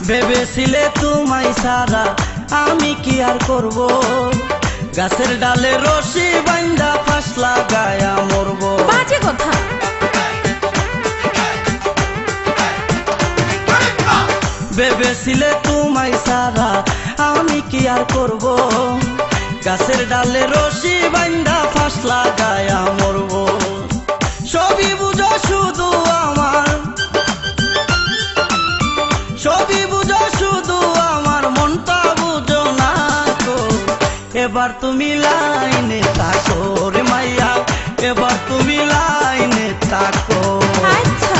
ভেবেছিলে তোমায় সারা আমি কি আর করব, গাছের ডালে রশি বাইন্ধা ফাঁস লাগায়া মরব। বাজে কথা। ভেবেছিলে তোমায় সারা আমি কি আর করব, গাছের ডালে রশি বাইন্ধা ফাঁস লাগায়া মরব। সবই বুঝো শুধু আমার, সবই বুঝো শুধু আমার মনটা বুঝো না গো। এবার তুমি লাইনে থাকো রে মাইয়া, এবার তুমি লাইনে থাকো। আচ্ছা।